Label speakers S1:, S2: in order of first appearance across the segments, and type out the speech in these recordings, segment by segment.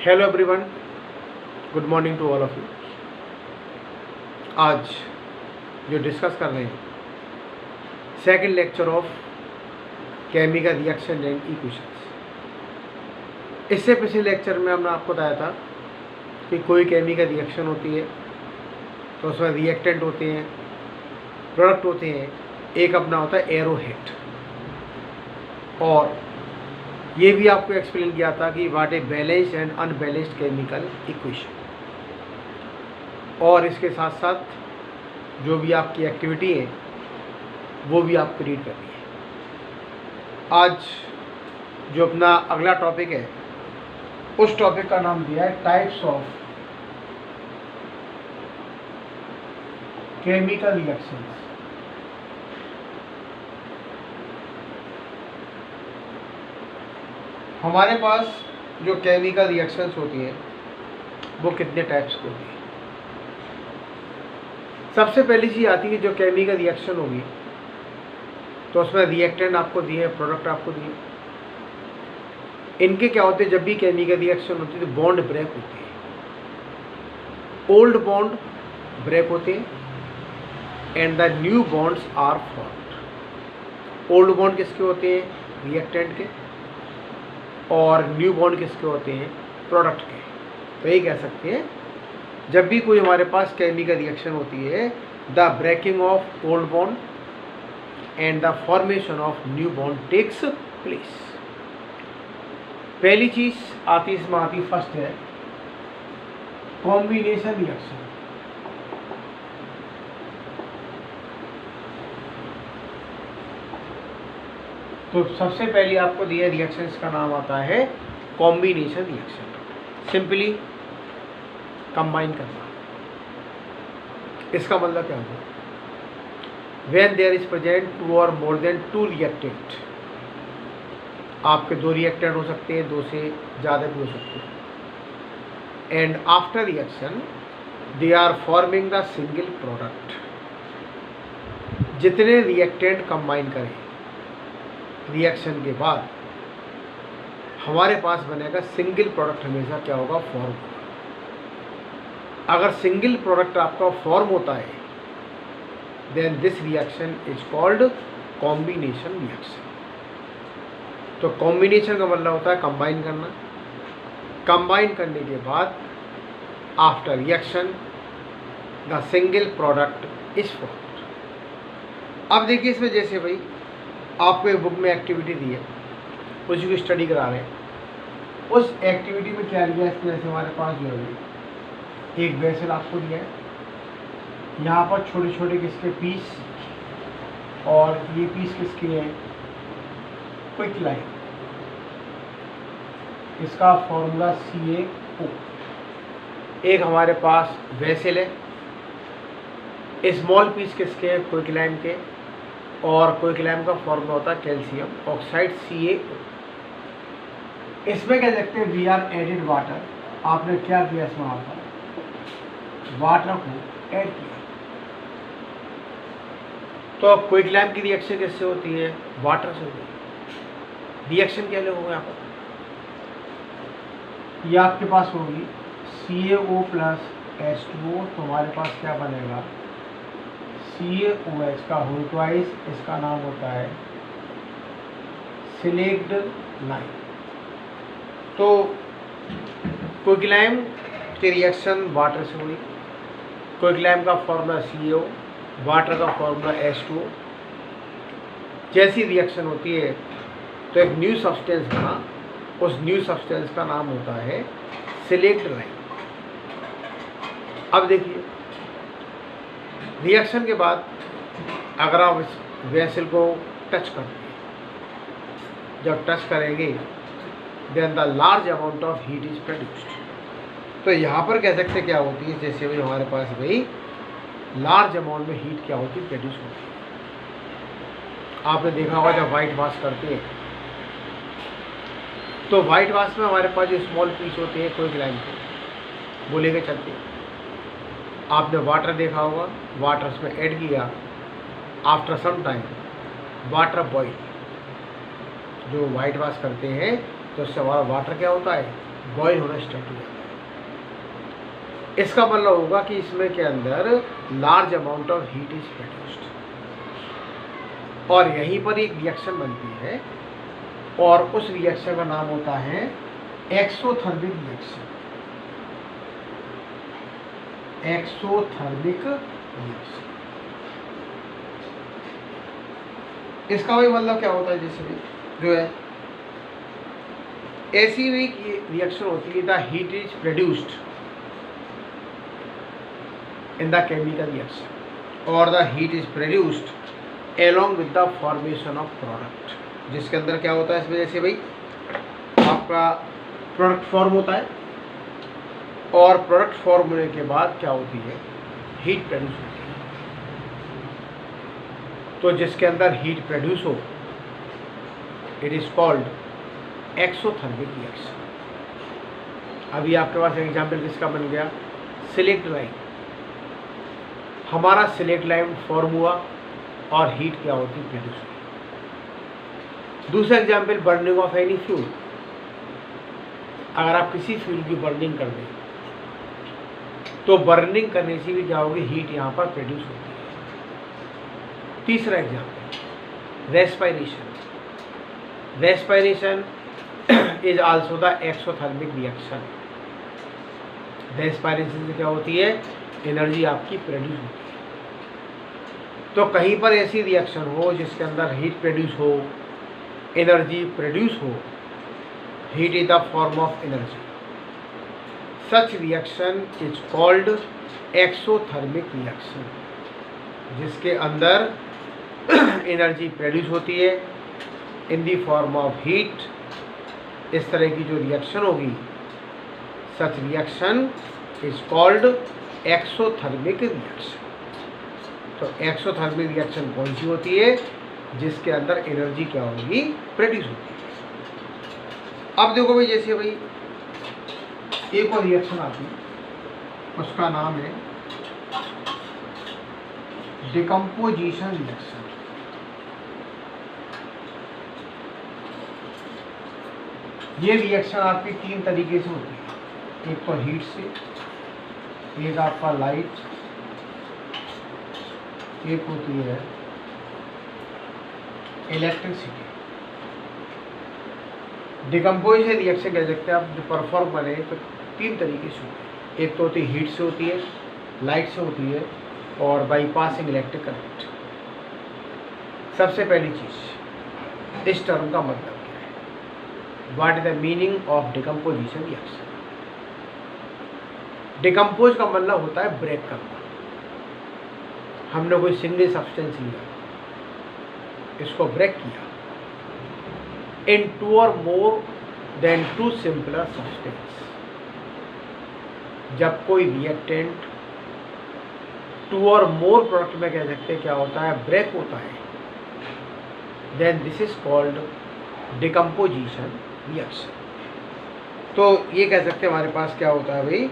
S1: Hello everyone, good morning to all of you. आज जो discuss कर रहे हैं second lecture of chemical reaction and equations. इससे पिछले लेक्चर में हमने आपको बताया था कि कोई केमिकल रिएक्शन होती है तो उसमें रिएक्टेंट होते हैं, प्रोडक्ट होते हैं, एक अपना होता है एरोहेड। और ये भी आपको एक्सप्लेन किया था कि what a balanced and unbalanced chemical equation. और इसके साथ साथ जो भी आपकी एक्टिविटी है वो भी आपको रीड करनी है। आज जो अपना अगला टॉपिक है उस टॉपिक का नाम दिया है टाइप्स ऑफ केमिकल रिएक्शंस। हमारे पास जो केमिकल रिएक्शंस होती हैं वो कितने टाइप्स की होती हैं। सबसे पहली चीज़ आती है जो केमिकल रिएक्शन होगी तो उसमें रिएक्टेंट आपको दिए, प्रोडक्ट आपको दिए। इनके क्या होते हैं, जब भी केमिकल रिएक्शन होती है तो बॉन्ड ब्रेक होती है, ओल्ड बॉन्ड ब्रेक होते हैं and the new bonds are formed. Old bond किसके होते हैं, रिएक्टेंट के, और न्यू बॉन्ड किसके होते हैं, प्रोडक्ट के। तो यही कह सकते हैं जब भी कोई हमारे पास केमिकल रिएक्शन होती है the breaking of old bond and the formation of new bond takes place. पहली चीज आती इसमें आती फर्स्ट है कॉम्बिनेशन रिएक्शन। तो सबसे पहले आपको दिया रिएक्शंस का नाम आता है कॉम्बिनेशन रिएक्शन। सिंपली कंबाइन करना। इसका मतलब क्या होगा, when there is present two और मोर देन टू रिएक्टेंट। आपके दो रिएक्टेंट हो सकते हैं, दो से ज़्यादा भी हो सकते हैं। And after reaction they are forming the single product. जितने रिएक्टेंट कंबाइन करें रिएक्शन के बाद हमारे पास बनेगा सिंगल प्रोडक्ट। हमेशा क्या होगा, फॉर्म होगा। अगर सिंगल प्रोडक्ट आपका फॉर्म होता है then this reaction is called combination reaction. तो कॉम्बिनेशन का मतलब होता है कंबाइन करना। कंबाइन करने के बाद after reaction the single product is formed. अब देखिए इसमें जैसे भाई आपको एक बुक में एक्टिविटी दी है, उसी को स्टडी करा रहे हैं। उस एक्टिविटी में क्या लिया, इसमें जैसे हमारे पास जो है एक वेसल आपको दिया है, यहाँ पर छोटे छोटे किसके पीस, और ये पीस किसके हैं, क्विक लाइन। इसका फॉर्मूला CaO। एक हमारे पास वेसल है, स्मॉल पीस किसके हैं, क्विक लाइन के, और क्विक लाइन का फॉर्मूला होता है कैल्शियम ऑक्साइड CaO। इसमें कह सकते हैं वी आर एडेड वाटर। आपने क्या किया, इसमें आपका वाटर को ऐड किया। तो क्विक लाइन की रिएक्शन किससे होती है, वाटर से होती है। रिएक्शन क्या होगा यहाँ पर, ये आपके पास होगी CaO प्लस H2O। तो हमारे पास क्या बनेगा, CaOH का होल ट्वाइस। इसका नाम होता है सिलेक्ट लाइन। तो क्विकलाइम की रिएक्शन वाटर से हुई। क्विकलाइम का फॉर्मूला CaO, वाटर का फॉर्मूला H2O। जैसी रिएक्शन होती है तो एक न्यू सब्सटेंस बना, उस न्यू सब्सटेंस का नाम होता है सिलेक्ट लाइन। अब देखिए रिएक्शन के बाद अगर आप इस वेसल को टच करते हैं, जब टच करेंगे then the large amount of heat is produced. तो यहाँ पर कह सकते क्या होती है, जैसे भी हमारे पास भाई लार्ज अमाउंट में हीट क्या होती है, प्रोड्यूस होती है। आपने देखा होगा जब वाइट वॉश करते हैं तो वाइट वॉश में हमारे पास जो स्मॉल पीस होते हैं क्विक लाइन के, वो लेके चलते हैं। आपने वाटर देखा होगा, वाटर उसमें ऐड किया, after some time water boil, जो वाइट वॉश करते हैं तो उससे हमारा वाटर क्या होता है, बॉयल होना स्टार्ट हो जाता है। इसका मतलब होगा कि इसमें के अंदर large amount of heat is produced, और यहीं पर एक रिएक्शन बनती है, और उस रिएक्शन का नाम होता है एक्सोथर्मिक रिएक्शन। एक्सोथर्मिक रिएक्शन, इसका भी मतलब क्या होता है, जैसे भी जो है ऐसी भी रिएक्शन होती है, the heat is produced in the chemical reaction, और the heat is produced along with the formation of product, जिसके अंदर क्या होता है, इसमें जैसे भाई आपका प्रोडक्ट फॉर्म होता है, और प्रोडक्ट फॉर्म होने के बाद क्या होती है, हीट प्रोड्यूस होती है। तो जिसके अंदर हीट प्रोड्यूस हो, it is called exothermic reaction. अभी आपके पास एग्जाम्पल किसका बन गया, सिलेक्ट लाइन। हमारा सिलेक्ट लाइन फॉर्म हुआ और हीट क्या होती है, प्रोड्यूस हुई। दूसरा example, burning of any fuel. अगर आप किसी फ्यूल की बर्निंग कर दें तो बर्निंग करने से भी क्या होगी, हीट यहाँ पर प्रोड्यूस होती है। तीसरा example, respiration. Respiration is also the exothermic reaction. Respiration से क्या होती है, एनर्जी आपकी प्रोड्यूस होती है। तो कहीं पर ऐसी रिएक्शन हो जिसके अंदर हीट प्रोड्यूस हो, एनर्जी प्रोड्यूस हो, heat is the form of energy, such reaction is called exothermic reaction. जिसके अंदर एनर्जी प्रोड्यूस होती है in the form of heat, इस तरह की जो रिएक्शन होगी, such reaction is called exothermic reaction. तो एक्सोथर्मिक रिएक्शन कौन सी होती है, जिसके अंदर एनर्जी क्या होगी, प्रोड्यूस होती है। अब देखो भाई, जैसे भाई एक और रिएक्शन आती है, उसका नाम है डिकम्पोजिशन रिएक्शन। ये रिएक्शन आपकी तीन तरीके से होती है, एक तो हीट से, एक आपका लाइट, एक होती है इलेक्ट्रिसिटी। डिकम्पोजिशन रिएक्शन कह सकते हैं आप, जो परफॉर्म बने तो तीन तरीके से होती है। एक तो होती है हीट से होती है, लाइट से होती है, और बाईपासिंग इलेक्ट्रिक करंट। सबसे पहली चीज, इस टर्म का मतलब क्या है, what is the meaning of decomposition reaction. Decompose का मतलब होता है ब्रेक करना। हमने कोई सिंगल सब्सटेंस लिया, इसको ब्रेक किया इन टू और more than two simpler substance. जब कोई रिएक्टेंट टू और मोर प्रोडक्ट में कह सकते हैं क्या होता है, ब्रेक होता है, then this is called decomposition reaction. तो ये कह सकते हैं हमारे पास क्या होता है भाई,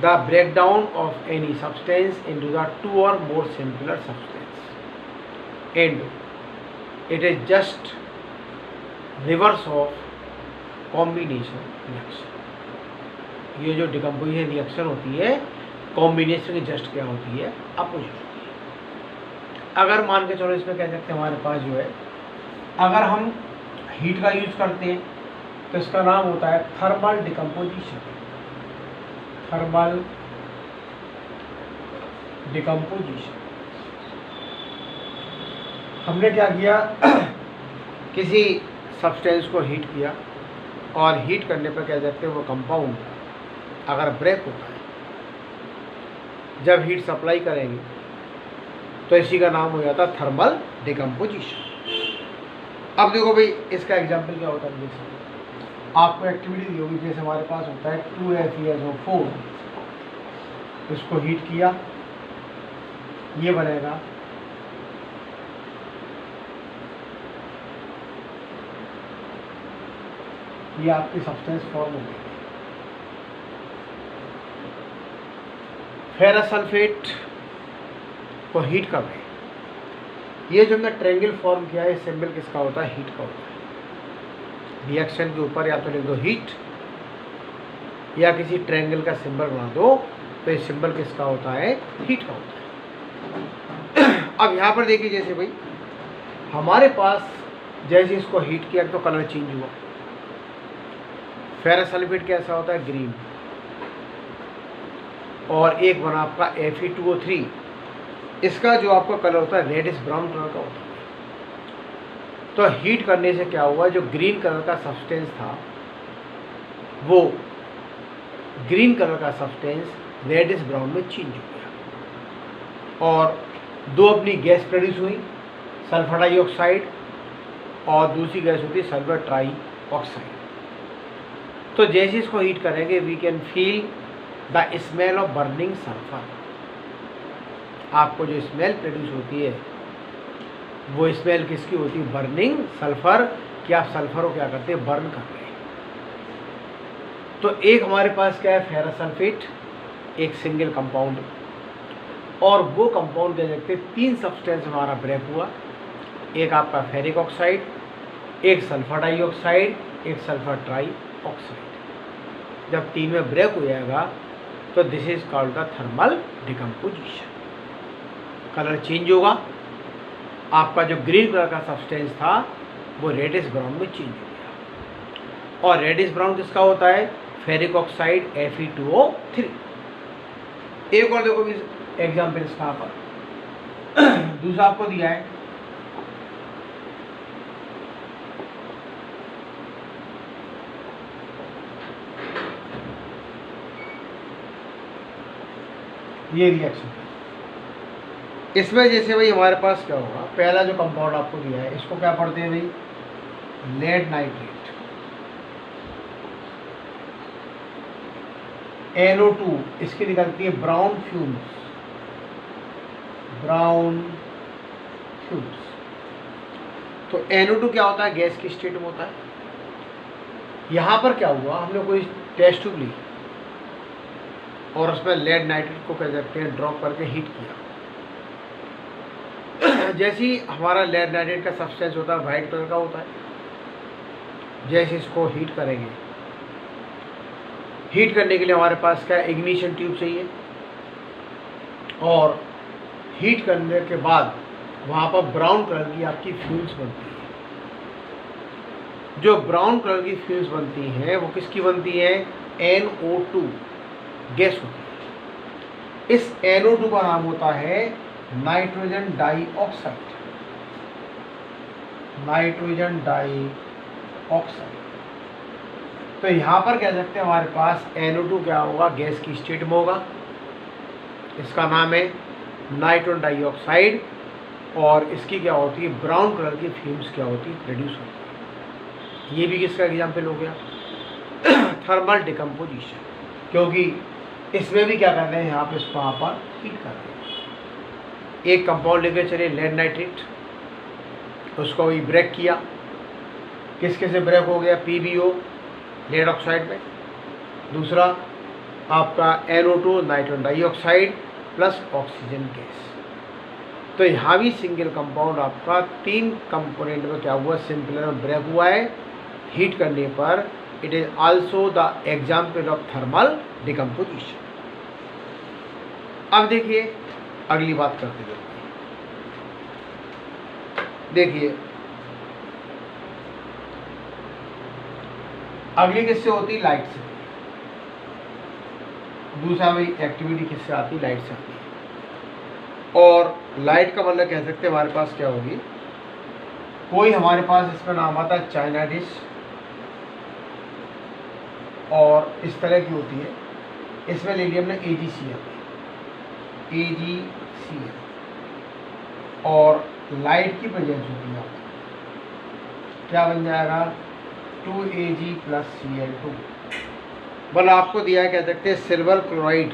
S1: the breakdown of any substance into the two और more simpler substance, and it is just reverse of combination reaction. ये जो डिकम्पोजिशन रिएक्शन होती है, कॉम्बिनेशन की जस्ट क्या होती है, अपोजिट होती है। अगर मान के चलो, इसमें कह सकते हैं हमारे पास जो है, अगर हम हीट का यूज करते हैं तो इसका नाम होता है थर्मल डिकम्पोजिशन। Thermal decomposition. हमने क्या किया, किसी सब्सटेंस को हीट किया, और हीट करने पर कह सकते हैं वो कंपाउंड अगर ब्रेक होता है, जब हीट सप्लाई करेंगे तो इसी का नाम हो जाता है थर्मल डिकम्पोजिशन। अब देखो भाई, इसका एग्जांपल क्या होता है, जैसे आपको एक्टिविटी दी होगी, जैसे हमारे पास होता है 2FeSO4, इसको हीट किया, ये बनेगा, ये आपकी सब्सटेंस फॉर्म हो गई। फेरस सल्फेट को हीट कर रहे हैं, ये जो हमने ट्रायंगल फॉर्म किया है, सिंबल किसका होता है, हीट का होता है। रिएक्शन के ऊपर या तो लिख दो हीट, या किसी ट्रायंगल का सिंबल बना दो तो ये सिंबल किसका होता है, हीट का होता है। अब यहाँ पर देखिए जैसे भाई हमारे पास जैसे इसको हीट किया तो कलर चेंज हुआ। फेरस सल्फेट कैसा होता है, ग्रीन, और एक बना आपका Fe2O3, इसका जो आपका कलर होता है रेडिश ब्राउन कलर का होता है। तो हीट करने से क्या हुआ, जो ग्रीन कलर का सब्सटेंस था वो ग्रीन कलर का सब्सटेंस रेडिश ब्राउन में चेंज हो गया और दो अपनी गैस प्रोड्यूस हुई, सल्फर डाइऑक्साइड और दूसरी गैस होती है सल्फर ट्राई ऑक्साइड। तो जैसे इसको हीट करेंगे we can feel the smell of burning sulphur. आपको जो स्मेल प्रोड्यूस होती है वो स्मेल किसकी होती है, बर्निंग सल्फर, कि आप सल्फर को क्या करते हैं, बर्न कर रहे हैं। तो एक हमारे पास क्या है, फेरस सल्फेट, एक सिंगल कंपाउंड, और वो कंपाउंड क्या देखते हैं, तीन सब्सटेंस हमारा ब्रेक हुआ, एक आपका फेरिक ऑक्साइड, एक सल्फर डाइऑक्साइड, एक सल्फर ट्राई ऑक्साइड। जब तीन में ब्रेक हो जाएगा तो this is called the thermal decomposition. Colour change होगा, आपका जो ग्रीन कलर का सब्सटेंस था वो रेडिश ब्राउन में चेंज हो गया। और रेडिश ब्राउन किसका होता है, फेरिक ऑक्साइड Fe2O3। एक और देखो एग्जाम्पल इसका पर दूसरा आपको दिया है, ये रिएक्शन। इसमें जैसे भाई हमारे पास क्या होगा, पहला जो कंपाउंड आपको दिया है इसको क्या पढ़ते हैं भाई, लेड नाइट्रेट, NO2, इसकी निकलती है ब्राउन फ्यूम्स, ब्राउन फ्यूम्स। तो NO2 क्या होता है, गैस की स्टेट में होता है। यहाँ पर क्या हुआ, हमने कोई टेस्ट ट्यूब ली और उसमें लेड नाइट्रेट को क्या कहते हैं ड्रॉप करके हीट किया। जैसे ही हमारा लेड नाइट्रेट का सब्सटेंस होता है वाइट कलर का होता है, जैसे इसको हीट करेंगे, हीट करने के लिए हमारे पास क्या इग्निशन ट्यूब चाहिए, और हीट करने के बाद वहाँ पर ब्राउन कलर की आपकी फ्यूम्स बनती है। जो ब्राउन कलर की फ्यूम्स बनती हैं वो किसकी बनती है, NO2 गैस होती है। इस NO2 का नाम होता है नाइट्रोजन डाइऑक्साइड, नाइट्रोजन डाइऑक्साइड। तो यहाँ पर कह सकते हैं हमारे पास NO2 क्या होगा, गैस की स्टेट में होगा, इसका नाम है नाइट्रोजन डाइऑक्साइड, और इसकी क्या होती है, ब्राउन कलर की फ्यूम्स क्या होती है, प्रोड्यूस होती है। ये भी किसका एग्जाम्पल हो गया, थर्मल डिकम्पोजिशन, क्योंकि इसमें भी क्या कर रहे हैं, यहाँ पे इसको यहाँ पर हीट कर रहे हैं। एक कंपाउंड लेके चले लेड नाइट्रेट, उसको भी ब्रेक किया, किसके से ब्रेक हो गया, PbO लेड ऑक्साइड में, दूसरा आपका NO2 nitrogen dioxide plus oxygen gas. तो यहाँ भी सिंगल कंपाउंड आपका तीन कंपोनेंट में क्या हुआ, सिंपल में ब्रेक हुआ है हीट करने पर। It is also the example of thermal decomposition. अब देखिए अगली बात करते हैं। देखिए अगली किससे होती है, लाइट से। दूसरा भाई एक्टिविटी किससे आती है, लाइट से आती है। और लाइट का मतलब कह सकते हैं हमारे पास क्या होगी, कोई हमारे पास इसका नाम आता है चाइना डिश, और इस तरह की होती है, इसमें ले लिया हमने AgCl, और लाइट की प्रेजेंस होती है, क्या बन जाएगा 2Ag + Cl2। बल आपको दिया है, कह सकते हैं सिल्वर क्लोराइड,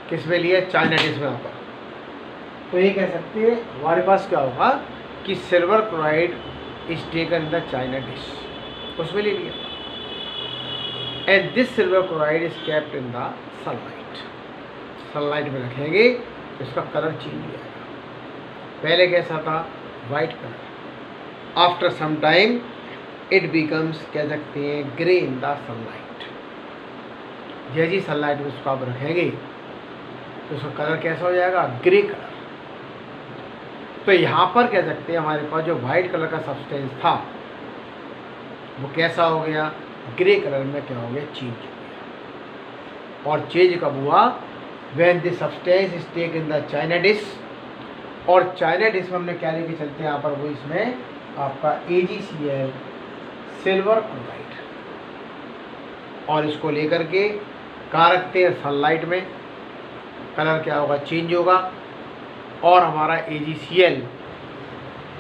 S1: किस में लिया, चाइना डिश में। यहाँ पर तो ये कह सकते हैं हमारे पास क्या होगा कि silver chloride is taken in the china dish, उसमें ले लिया, and this silver chloride is kept in the sunlight. Sunlight में रखेंगे तो इसका कलर चेंज हो जाएगा। पहले कैसा था, white colour, after some time it becomes, कह सकते हैं ग्रे इन द सनलाइट। जैसी सनलाइट में उसको आप रखेंगे तो उसका कलर कैसा हो जाएगा, ग्रे कलर। तो यहाँ पर कह सकते हैं हमारे पास जो वाइट कलर का सब्सटेंस था वो कैसा हो गया, ग्रे कलर में क्या हो गया, चेंज हो गया। और चेंज कब हुआ, when this substance is take in the china dish. और चाइना डिश में हमने क्या लेके चलते हैं यहाँ पर, वो इसमें आपका AgCl सिल्वर क्लोराइड, और इसको लेकर के कहाँ रखते हैं, सनलाइट में। कलर क्या होगा, चेंज होगा, और हमारा AgCl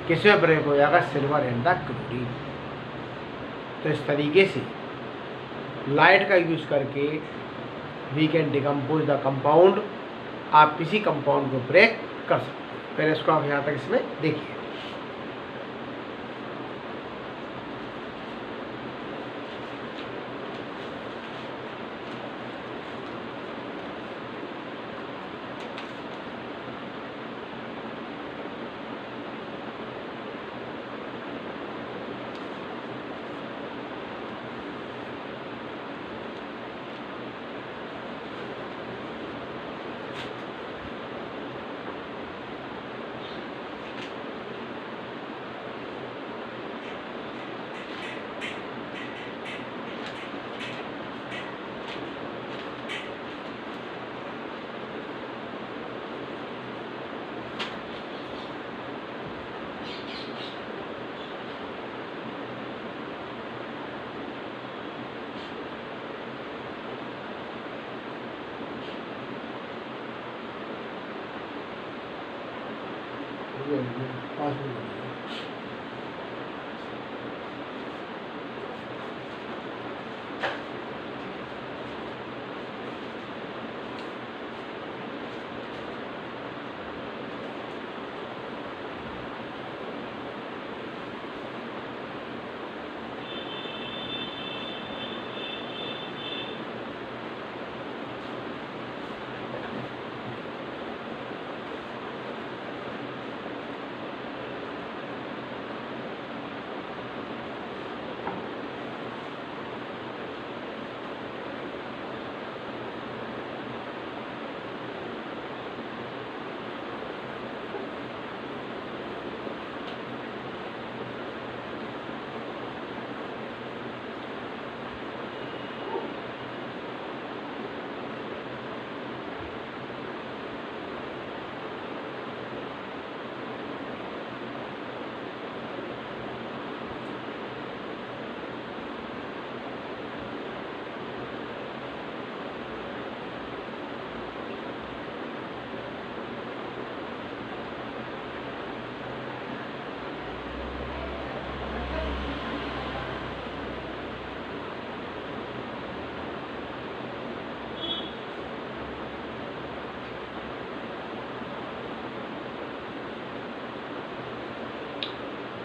S1: किसमें ब्रेक हो जाएगा, सिल्वर एंड द क्लोरीन। तो इस तरीके से लाइट का यूज़ करके we can decompose the compound. आप किसी कंपाउंड को ब्रेक कर सकते हैं। पहले इसको आप यहाँ तक इसमें देखिए।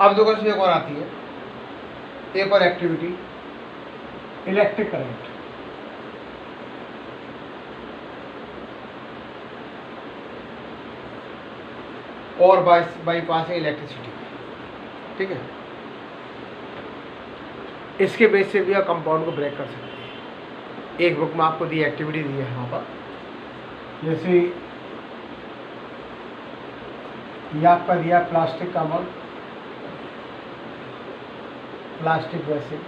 S1: अब देखो इसमें एक और आती है, एक और एक्टिविटी, इलेक्ट्रिक करंट। और बाईपास इलेक्ट्रिसिटी, ठीक है। इसके बेस से भी आप कंपाउंड को ब्रेक कर सकते हैं। एक बुक में आपको दी एक्टिविटी दी है यहाँ पर, जैसे ये आपका दिया प्लास्टिक का मग, प्लास्टिक वैसे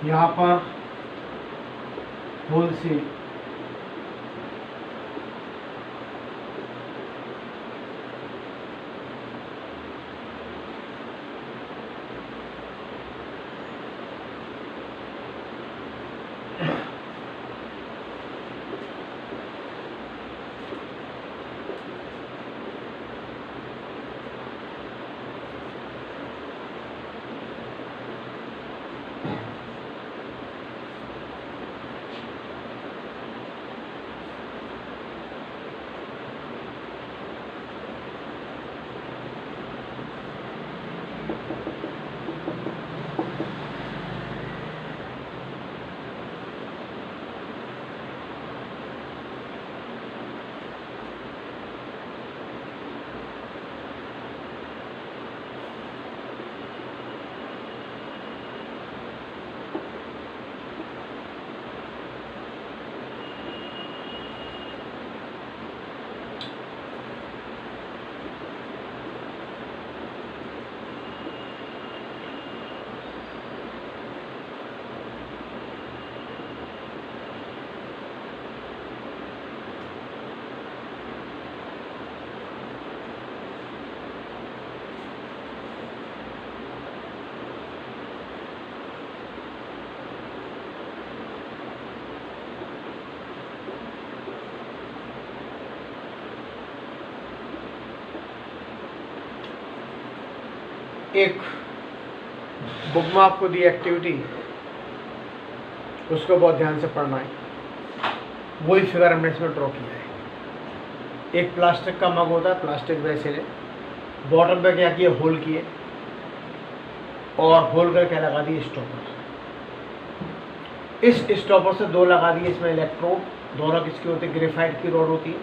S1: यहाँ पर होल सी एक बुक में आपको दी एक्टिविटी, उसको बहुत ध्यान से पढ़ना है। वही फिगर हमने इसमें ड्रॉ किया है। एक प्लास्टिक का मग होता है, प्लास्टिक वैसे है, बॉटम पे क्या किए, होल किए और होल कर क्या लगा दिए, स्टॉपर। इस स्टॉपर से दो लगा दिए इसमें इलेक्ट्रोड, दोनों किसकी होती है, ग्रेफाइट की रॉड होती है।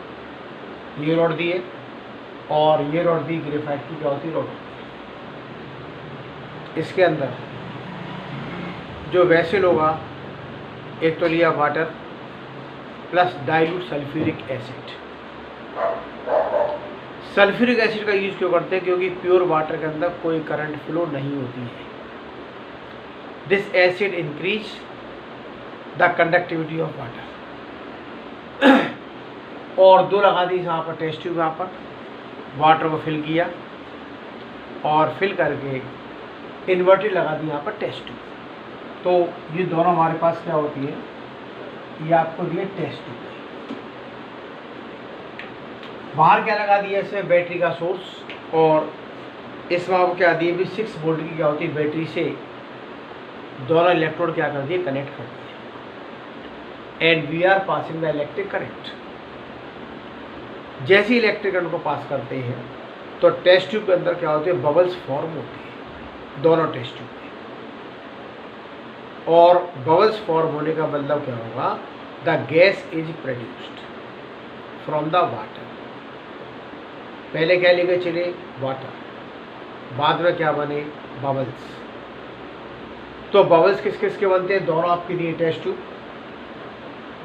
S1: ये रॉड दिए और ये रॉड दी, ग्रेफाइट की क्या होती है, रॉड। इसके अंदर जो वेसल होगा, एक तो लिया water plus dilute sulphuric acid. Sulphuric acid का यूज क्यों करते हैं, क्योंकि प्योर वाटर के अंदर कोई करंट फ्लो नहीं होती है। This acid increase the conductivity of water. और दो लगा दी यहाँ पर टेस्ट ट्यूब, यहाँ पर वाटर को फिल किया और फिल करके इन्वर्टेड लगा दी यहाँ पर टेस्ट ट्यूब। तो ये दोनों हमारे पास क्या होती है, ये आपको दिए टेस्ट ट्यूब। बाहर क्या लगा दिया, इसमें बैटरी का सोर्स, और इसमें आपको क्या दिए भी 6 वोल्ट की क्या होती है, बैटरी से दोनों इलेक्ट्रोड क्या कर दिए, कनेक्ट कर दिए। And we are passing the electric current. जैसे इलेक्ट्रिक करंट को पास करते हैं तो टेस्ट ट्यूब के अंदर क्या होती है, बबल्स फॉर्म होती है दोनों टेस्ट ट्यूब में। और बबल्स फॉर्म होने का मतलब क्या होगा, the gas is produced from the water. पहले क्या लेके चले, वाटर, बाद में क्या बने, बबल्स। तो बबल्स किस किस के बनते हैं, दोनों आपके लिए टेस्ट ट्यूब।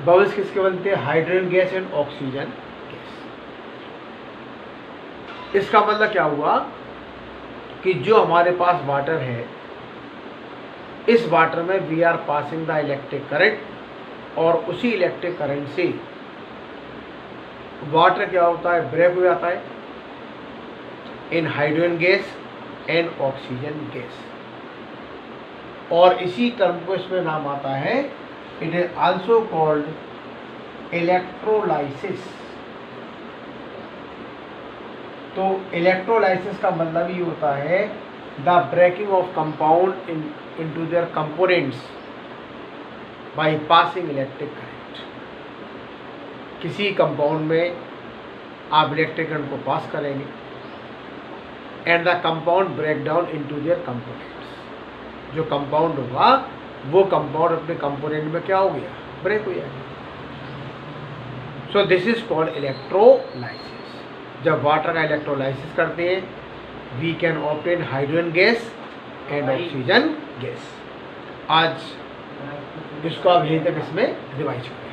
S1: बबल्स किसके बनते हैं, hydrogen gas and oxygen gas. इसका मतलब क्या हुआ कि जो हमारे पास वाटर है, इस वाटर में we are passing the electric current, और उसी इलेक्ट्रिक करंट से वाटर क्या होता है, ब्रेक हो जाता है in hydrogen gas and oxygen gas. और इसी टर्म को इसमें नाम आता है, it is also called electrolysis. तो इलेक्ट्रोलाइसिस का मतलब ये होता है the breaking of compound into their components by passing electric current. किसी कंपाउंड में आप इलेक्ट्रिक करंट को पास करेंगे and the compound break down into their components. जो कंपाउंड होगा वो कंपाउंड अपने कंपोनेंट में क्या हो गया, ब्रेक हो जाएगा। So this is called electrolysis. जब वाटर का इलेक्ट्रोलाइसिस करते हैं, we can obtain hydrogen gas and oxygen gas. आज इसको आप यहीं तक इसमें रिवाइज करें।